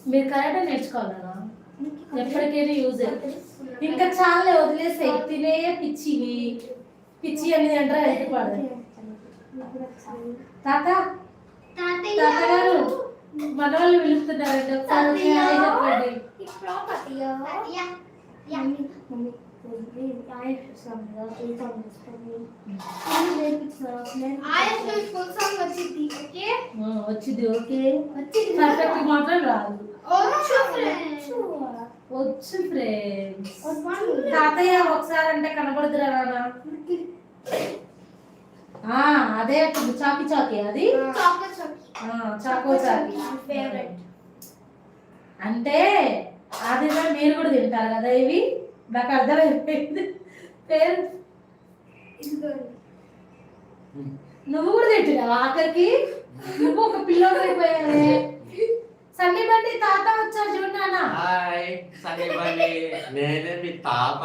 మీరు కరాటే నేర్చుకోవాలన్నా ఎప్పటికైనా యూజ్ ఇంకా చాలా వదిలేసాయి తినే పిచ్చివి పిచ్చి అనేది అంటారా హెల్త్ పాడు తాత తాత గారు మన వాళ్ళు పిలుస్తున్నారండి ఒకసారి చెప్పండి వచ్చింది ఓకే పర్ఫెక్ట్ మాత్రం రాదు వచ్చు ఫ్రెండ్స్ తాతయ్య ఒకసారి అంటే కనబడుతురా నాన్న అదే చాకి చాకి అది చాకో చాకి అంటే అది మీరు కూడా తింటారు కదా ఇవి నాకు అర్థమైపోయింది పేరు నువ్వు కూడా తింటున్నావు ఆఖరికి నువ్వు ఒక పిల్లోడు అయిపోయావే సందీప్ అండి తాత వచ్చారు చూడన్నా హాయ్ సందీప్ అండి నేనే మీ తాత